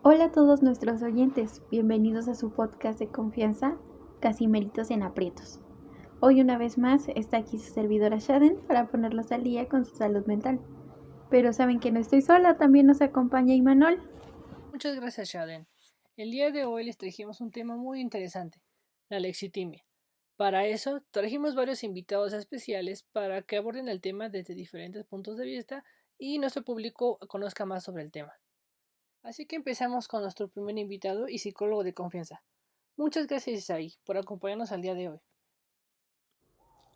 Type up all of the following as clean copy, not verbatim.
Hola a todos nuestros oyentes, bienvenidos a su podcast de confianza, Casimeritos en Aprietos. Hoy una vez más está aquí su servidora Shaden para ponerlos al día con su salud mental. Pero saben que no estoy sola, también nos acompaña Imanol. Muchas gracias, Shaden. El día de hoy les trajimos un tema muy interesante, la lexitimia. Para eso, trajimos varios invitados especiales para que aborden el tema desde diferentes puntos de vista y nuestro público conozca más sobre el tema. Así que empezamos con nuestro primer invitado y psicólogo de confianza. Muchas gracias, Isaí, por acompañarnos al día de hoy.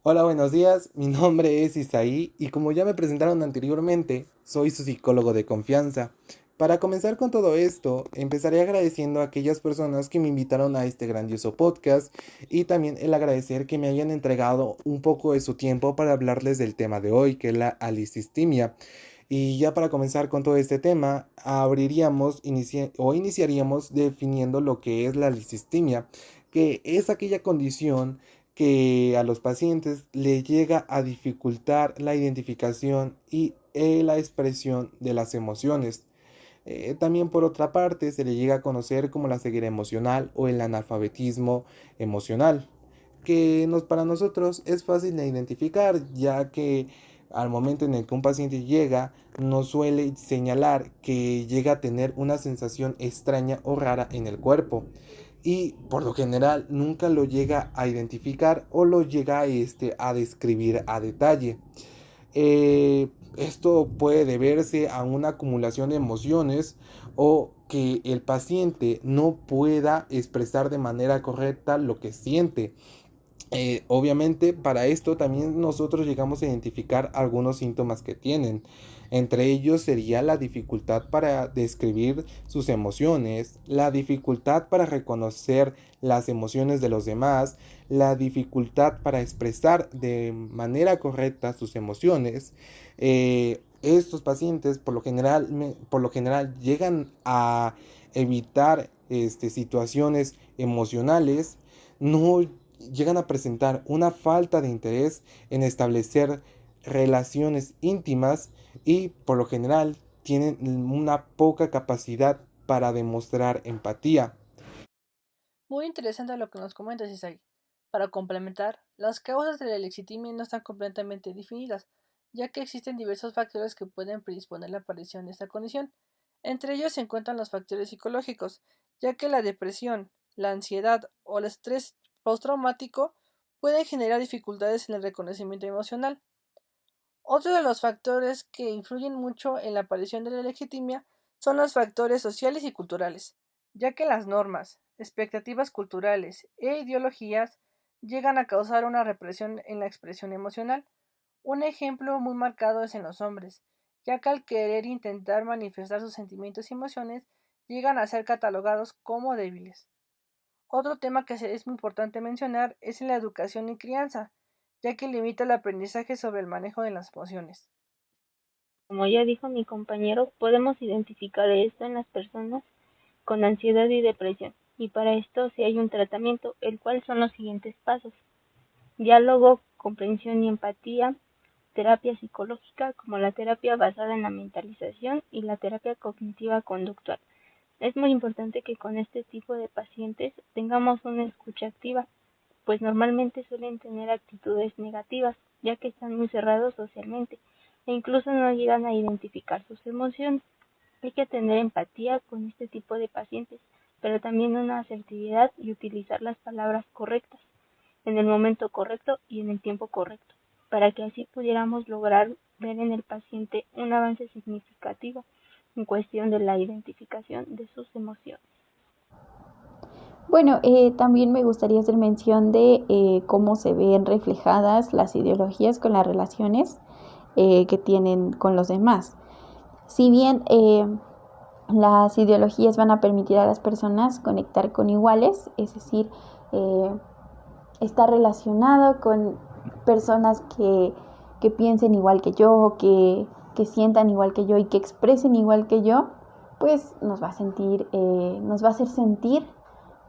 Hola, buenos días. Mi nombre es Isaí y como ya me presentaron anteriormente, soy su psicólogo de confianza. Para comenzar con todo esto, empezaré agradeciendo a aquellas personas que me invitaron a este grandioso podcast y también el agradecer que me hayan entregado un poco de su tiempo para hablarles del tema de hoy, que es la alicistimia. Y ya para comenzar con todo este tema, iniciaríamos definiendo lo que es la alicistimia, que es aquella condición que a los pacientes le llega a dificultar la identificación y la expresión de las emociones. También por otra parte se le llega a conocer como la ceguera emocional o el analfabetismo emocional, que para nosotros es fácil de identificar, ya que al momento en el que un paciente llega, nos suele señalar que llega a tener una sensación extraña o rara en el cuerpo y por lo general nunca lo llega a identificar o lo llega a describir a detalle. Esto puede deberse a una acumulación de emociones o que el paciente no pueda expresar de manera correcta lo que siente. Obviamente para esto también nosotros llegamos a identificar algunos síntomas que tienen. Entre ellos sería la dificultad para describir sus emociones, la dificultad para reconocer las emociones de los demás, la dificultad para expresar de manera correcta sus emociones. Estos pacientes por lo general llegan a evitar situaciones emocionales, no llegan a presentar una falta de interés en establecer relaciones íntimas y por lo general tienen una poca capacidad para demostrar empatía. Muy interesante lo que nos comentas, Isaí. Para complementar, las causas de la lexitimia no están completamente definidas, ya que existen diversos factores que pueden predisponer la aparición de esta condición. Entre ellos se encuentran los factores psicológicos, ya que la depresión, la ansiedad o el estrés postraumático pueden generar dificultades en el reconocimiento emocional. Otro de los factores que influyen mucho en la aparición de la legitimia son los factores sociales y culturales, ya que las normas, expectativas culturales e ideologías llegan a causar una represión en la expresión emocional. Un ejemplo muy marcado es en los hombres, ya que al querer intentar manifestar sus sentimientos y emociones llegan a ser catalogados como débiles. Otro tema que es muy importante mencionar es en la educación y crianza, ya que limita el aprendizaje sobre el manejo de las emociones. Como ya dijo mi compañero, podemos identificar esto en las personas con ansiedad y depresión, y para esto sí hay un tratamiento, el cual son los siguientes pasos: diálogo, comprensión y empatía, terapia psicológica como la terapia basada en la mentalización y la terapia cognitiva conductual. Es muy importante que con este tipo de pacientes tengamos una escucha activa, pues normalmente suelen tener actitudes negativas, ya que están muy cerrados socialmente e incluso no llegan a identificar sus emociones. Hay que tener empatía con este tipo de pacientes, pero también una asertividad y utilizar las palabras correctas, en el momento correcto y en el tiempo correcto, para que así pudiéramos lograr ver en el paciente un avance significativo en cuestión de la identificación de sus emociones. Bueno, también me gustaría hacer mención de cómo se ven reflejadas las ideologías con las relaciones que tienen con los demás. Si bien las ideologías van a permitir a las personas conectar con iguales, es decir, eh, está relacionado con personas que piensen igual que yo, que sientan igual que yo y que expresen igual que yo, pues nos va a hacer sentir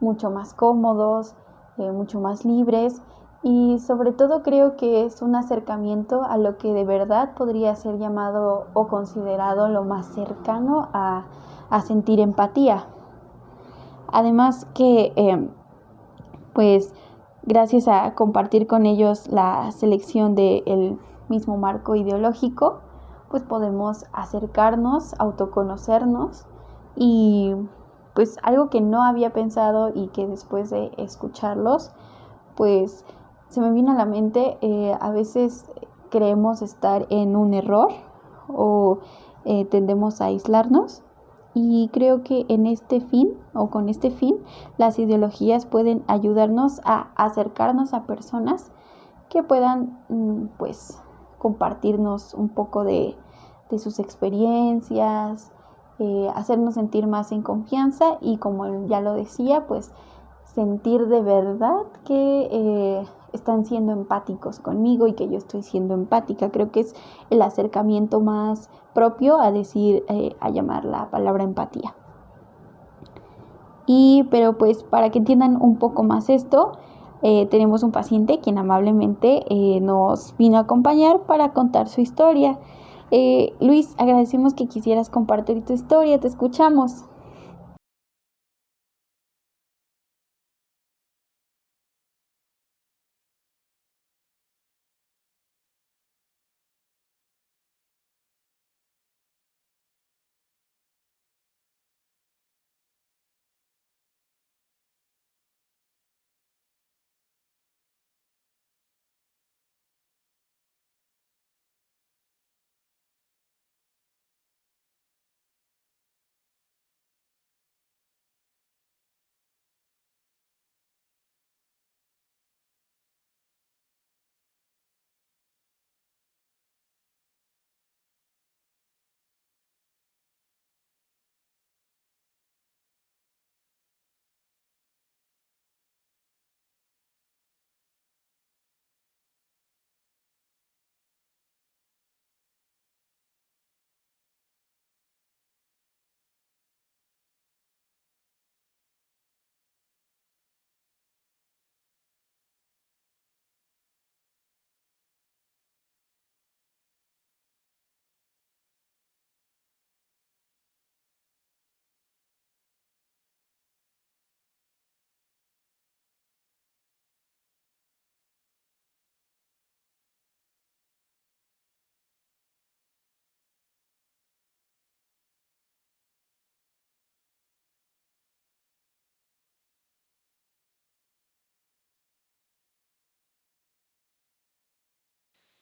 mucho más cómodos, mucho más libres Y sobre todo creo que es un acercamiento a lo que de verdad podría ser llamado o considerado lo más cercano a sentir empatía. Además que pues gracias a compartir con ellos la selección del mismo marco ideológico, pues podemos acercarnos, autoconocernos y pues algo que no había pensado y que después de escucharlos, pues se me vino a la mente, a veces creemos estar en un error o tendemos a aislarnos. Y creo que en este fin o con este fin, las ideologías pueden ayudarnos a acercarnos a personas que puedan pues compartirnos un poco de sus experiencias, hacernos sentir más en confianza y como ya lo decía, pues sentir de verdad que están siendo empáticos conmigo y que yo estoy siendo empática. Creo que es el acercamiento más propio a decir, a llamar la palabra empatía. Pero pues para que entiendan un poco más esto, tenemos un paciente quien amablemente nos vino a acompañar para contar su historia. Luis, agradecemos que quisieras compartir tu historia, te escuchamos.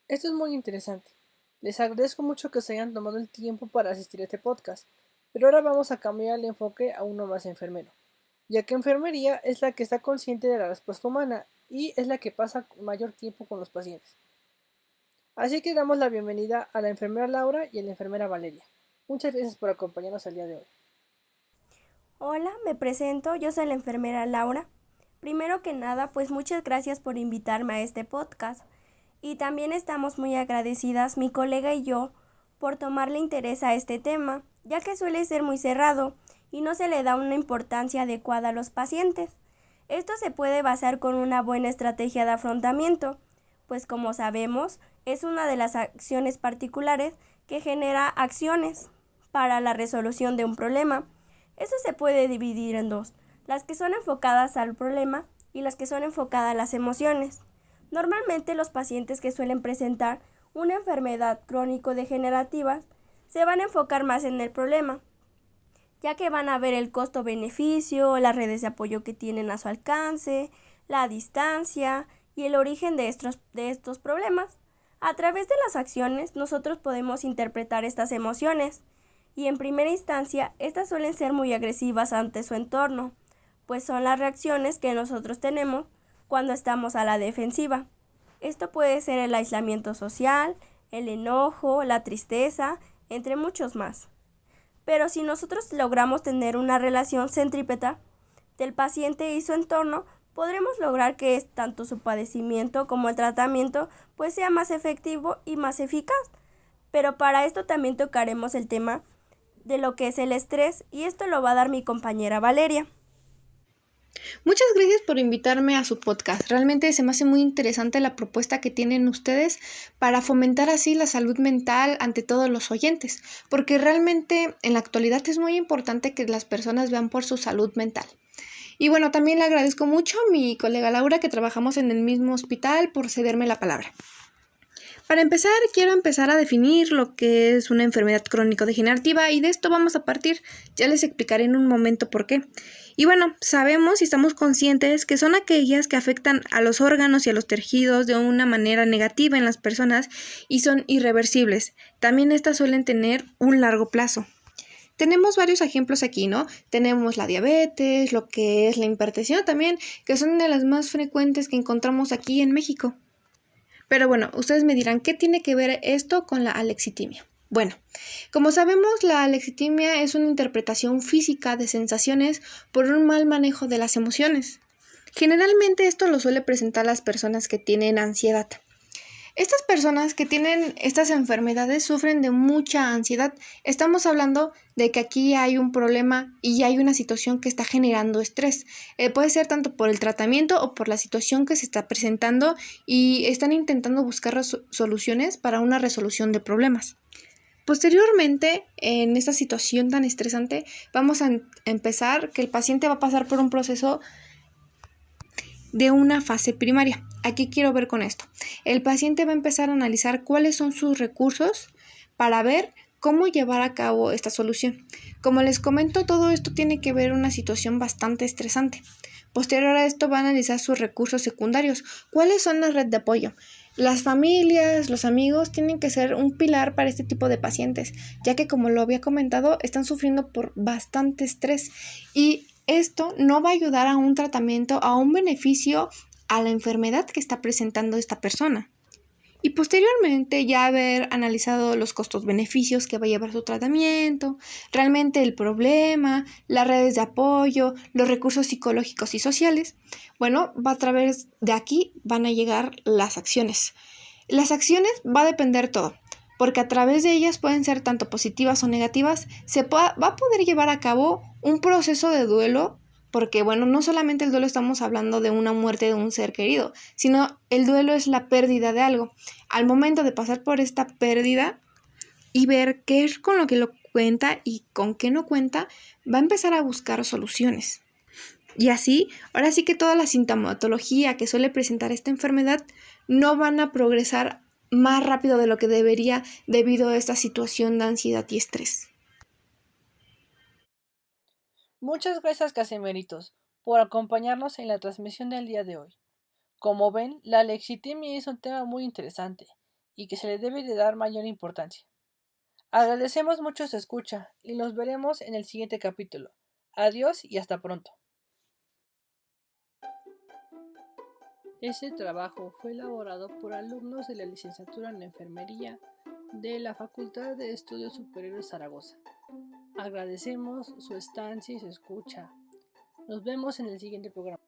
Esto es muy interesante. Les agradezco mucho que se hayan tomado el tiempo para asistir a este podcast, pero ahora vamos a cambiar el enfoque a uno más enfermero, ya que enfermería es la que está consciente de la respuesta humana y es la que pasa mayor tiempo con los pacientes. Así que damos la bienvenida a la enfermera Laura y a la enfermera Valeria. Muchas gracias por acompañarnos el día de hoy. Hola, me presento, yo soy la enfermera Laura. Primero que nada, pues muchas gracias por invitarme a este podcast. Y también estamos muy agradecidas, mi colega y yo, por tomarle interés a este tema, ya que suele ser muy cerrado y no se le da una importancia adecuada a los pacientes. Esto se puede basar con una buena estrategia de afrontamiento, pues como sabemos, es una de las acciones particulares que genera acciones para la resolución de un problema. Esto se puede dividir en dos, las que son enfocadas al problema y las que son enfocadas a las emociones. Normalmente los pacientes que suelen presentar una enfermedad crónico-degenerativa se van a enfocar más en el problema, ya que van a ver el costo-beneficio, las redes de apoyo que tienen a su alcance, la distancia y el origen de estos problemas. A través de las acciones nosotros podemos interpretar estas emociones y en primera instancia estas suelen ser muy agresivas ante su entorno, pues son las reacciones que nosotros tenemos cuando estamos a la defensiva. Esto puede ser el aislamiento social, el enojo, la tristeza, entre muchos más. Pero si nosotros logramos tener una relación centrípeta del paciente y su entorno, podremos lograr que tanto su padecimiento como el tratamiento pues sea más efectivo y más eficaz. Pero para esto también tocaremos el tema de lo que es el estrés y esto lo va a dar mi compañera Valeria. Muchas gracias por invitarme a su podcast. Realmente se me hace muy interesante la propuesta que tienen ustedes para fomentar así la salud mental ante todos los oyentes, porque realmente en la actualidad es muy importante que las personas vean por su salud mental. Y bueno, también le agradezco mucho a mi colega Laura, que trabajamos en el mismo hospital, por cederme la palabra. Para empezar, quiero empezar a definir lo que es una enfermedad crónico-degenerativa y de esto vamos a partir. Ya les explicaré en un momento por qué. Y bueno, sabemos y estamos conscientes que son aquellas que afectan a los órganos y a los tejidos de una manera negativa en las personas y son irreversibles. También estas suelen tener un largo plazo. Tenemos varios ejemplos aquí, ¿no? Tenemos la diabetes, lo que es la hipertensión también, que son de las más frecuentes que encontramos aquí en México. Pero bueno, ustedes me dirán, ¿qué tiene que ver esto con la alexitimia? Bueno, como sabemos, la alexitimia es una interpretación física de sensaciones por un mal manejo de las emociones. Generalmente esto lo suele presentar las personas que tienen ansiedad. Estas personas que tienen estas enfermedades sufren de mucha ansiedad. Estamos hablando de que aquí hay un problema y hay una situación que está generando estrés. Puede ser tanto por el tratamiento o por la situación que se está presentando y están intentando buscar soluciones para una resolución de problemas. Posteriormente, en esta situación tan estresante, vamos a empezar que el paciente va a pasar por un proceso de una fase primaria. Aquí quiero ver con esto. El paciente va a empezar a analizar cuáles son sus recursos para ver cómo llevar a cabo esta solución. Como les comento, todo esto tiene que ver una situación bastante estresante. Posterior a esto va a analizar sus recursos secundarios. ¿Cuáles son la red de apoyo? Las familias, los amigos tienen que ser un pilar para este tipo de pacientes, ya que como lo había comentado, están sufriendo por bastante estrés y esto no va a ayudar a un tratamiento, a un beneficio a la enfermedad que está presentando esta persona. Y posteriormente ya haber analizado los costos-beneficios que va a llevar su tratamiento, realmente el problema, las redes de apoyo, los recursos psicológicos y sociales, bueno, va a través de aquí van a llegar las acciones. Las acciones va a depender todo, porque a través de ellas pueden ser tanto positivas o negativas, va a poder llevar a cabo un proceso de duelo, porque bueno, no solamente el duelo estamos hablando de una muerte de un ser querido, sino el duelo es la pérdida de algo. Al momento de pasar por esta pérdida y ver qué es con lo que lo cuenta y con qué no cuenta, va a empezar a buscar soluciones. Y así, ahora sí que toda la sintomatología que suele presentar esta enfermedad no van a progresar más rápido de lo que debería debido a esta situación de ansiedad y estrés. Muchas gracias, Casimiritos, por acompañarnos en la transmisión del día de hoy. Como ven, la lexitimia es un tema muy interesante y que se le debe de dar mayor importancia. Agradecemos mucho su escucha y nos veremos en el siguiente capítulo. Adiós y hasta pronto. Este trabajo fue elaborado por alumnos de la licenciatura en Enfermería de la Facultad de Estudios Superiores Zaragoza. Agradecemos su estancia y su escucha. Nos vemos en el siguiente programa.